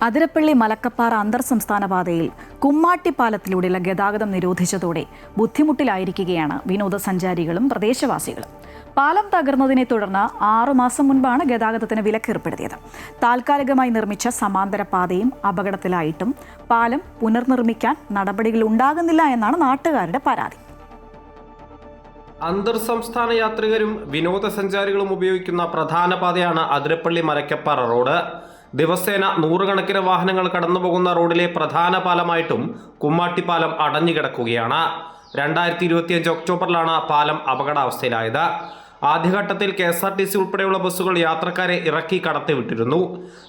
അതിരപ്പള്ളി മലക്കപ്പാറ അന്തർ സംസ്ഥാന പാതയിൽ കുമ്മാട്ടിപ്പാലത്തിലൂടെയുള്ള ഗതാഗതം നിരോധിച്ചതോടെ ബുദ്ധിമുട്ടിലായിരിക്കുകയാണ് വിനോദസഞ്ചാരികളും പ്രദേശവാസികളും. പാലം തകർന്നതിനെ തുടർന്ന് 6 മാസം മുൻപാണ് ഗതാഗതത്തിന് വിലക്കേർപ്പെടുത്തിയത്. താൽക്കാലികമായി നിർമ്മിച്ച സമാന്തര പാതയും അപകടത്തിലായിട്ടും പാലം പുനർനിർമ്മിക്കാൻ നടപടികൾ ഉണ്ടാകുന്നില്ല എന്നാണ് നാട്ടുകാരുടെ പരാതി. അന്തർ സംസ്ഥാന യാത്രികരും വിനോദസഞ്ചാരികളും ഉപയോഗിക്കുന്ന പ്രധാന പാതയാണ് അതിരപ്പള്ളി മലക്കപ്പാറ റോഡ്. ദിവസേന നൂറുകണക്കിന് വാഹനങ്ങൾ കടന്നുപോകുന്ന റോഡിലെ പ്രധാന പാലമായിട്ടും കുമ്മാട്ടിപ്പാലം അടഞ്ഞുകിടക്കുകയാണ്. 2025 ഒക്ടോബറിലാണ് പാലം അപകടാവസ്ഥയിലായത്. ആദ്യഘട്ടത്തിൽ KSRTC ഉൾപ്പെടെയുള്ള ബസ്സുകൾ യാത്രക്കാരെ ഇറക്കി കടത്തിവിട്ടിരുന്നു.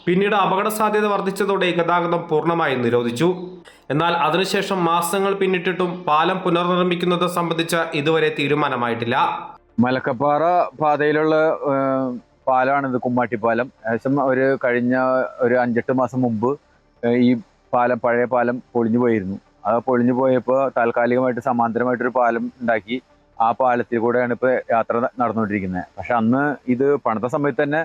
പിന്നീട് അപകട സാധ്യത വർദ്ധിച്ചതോടെ ഗതാഗതം പൂർണ്ണമായും നിരോധിച്ചു. എന്നാൽ അതിനുശേഷം മാസങ്ങൾ പിന്നിട്ടിട്ടും പാലം പുനർനിർമ്മിക്കുന്നത് സംബന്ധിച്ച് ഇതുവരെ തീരുമാനമായിട്ടില്ല. മലക്കപ്പാറ പാതയിലുള്ള പാലമാണിത്, കുമ്മാട്ടിപ്പാലം. ഏകദേശം കഴിഞ്ഞ 5-8 മാസം മുമ്പ് ഈ പാലം, പഴയ പാലം പൊളിഞ്ഞു പോയിരുന്നു. അത് പൊളിഞ്ഞു പോയപ്പോൾ താൽക്കാലികമായിട്ട് സമാന്തരമായിട്ടൊരു പാലം ഉണ്ടാക്കി ആ പാലത്തിൽ കൂടെയാണ് ഇപ്പോൾ യാത്ര നടന്നുകൊണ്ടിരിക്കുന്നത്. പക്ഷെ അന്ന് ഇത് പണിത സമയത്ത് തന്നെ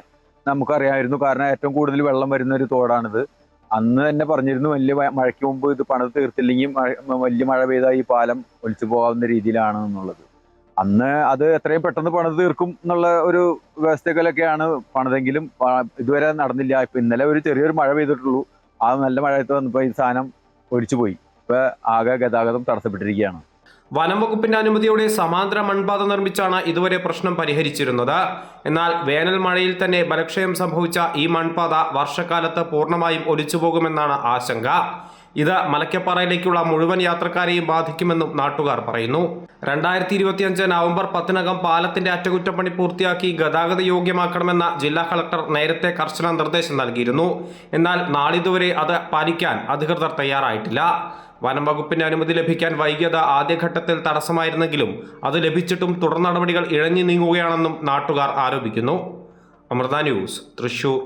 നമുക്കറിയാമായിരുന്നു, കാരണം ഏറ്റവും കൂടുതൽ വെള്ളം വരുന്ന ഒരു തോടാണിത്. അന്ന് തന്നെ പറഞ്ഞിരുന്നു, വലിയ മഴയ്ക്ക് മുമ്പ് ഇത് പണിത് തീർത്തില്ലെങ്കിൽ വലിയ മഴ പെയ്താൽ ഈ പാലം ഒലിച്ചു പോകാവുന്ന രീതിയിലാണ് എന്നുള്ളത്. അന്ന് അത് എത്രയും പെട്ടെന്ന് പണിത് തീർക്കും എന്നുള്ള ഒരു വ്യവസ്ഥകളൊക്കെയാണ് പണിതെങ്കിലും ഇതുവരെ നടന്നില്ല. ഇപ്പം ഇന്നലെ ഒരു ചെറിയൊരു മഴ പെയ്തിട്ടുള്ളൂ. ആ നല്ല മഴയത്ത് വന്നപ്പോൾ ഈ സാധനം ഒലിച്ചു പോയി. ഇപ്പം ആകെ ഗതാഗതം തടസ്സപ്പെട്ടിരിക്കുകയാണ്. വനം വകുപ്പിന്റെ അനുമതിയോടെ സമാന്തര മൺപാത നിർമ്മിച്ചാണ് ഇതുവരെ പ്രശ്നം പരിഹരിച്ചിരുന്നത്. എന്നാൽ വേനൽ മഴയിൽ തന്നെ ബലക്ഷയം സംഭവിച്ച ഈ മൺപാത വർഷക്കാലത്ത് പൂർണ്ണമായും ഒലിച്ചുപോകുമെന്നാണ് ആശങ്ക. ഇത് മലക്കപ്പാറയിലേക്കുള്ള മുഴുവൻ യാത്രക്കാരെയും ബാധിക്കുമെന്നും നാട്ടുകാർ പറയുന്നു. 2025 നവംബർ 10-നകം പാലത്തിന്റെ അറ്റകുറ്റപ്പണി പൂർത്തിയാക്കി ഗതാഗത യോഗ്യമാക്കണമെന്ന ജില്ലാ കളക്ടർ നേരത്തെ കർശന നിർദ്ദേശം നൽകിയിരുന്നു. എന്നാൽ നാളിതുവരെ അത് പാലിക്കാൻ അധികൃതർ തയ്യാറായിട്ടില്ല. വനം വകുപ്പിന്റെ അനുമതി ലഭിക്കാൻ വൈകിയത് ആദ്യഘട്ടത്തിൽ തടസ്സമായിരുന്നെങ്കിലും അത് ലഭിച്ചിട്ടും തുടർ നടപടികൾ ഇഴഞ്ഞു നീങ്ങുകയാണെന്നും നാട്ടുകാർ ആരോപിക്കുന്നു. അമൃത ന്യൂസ്, തൃശൂർ.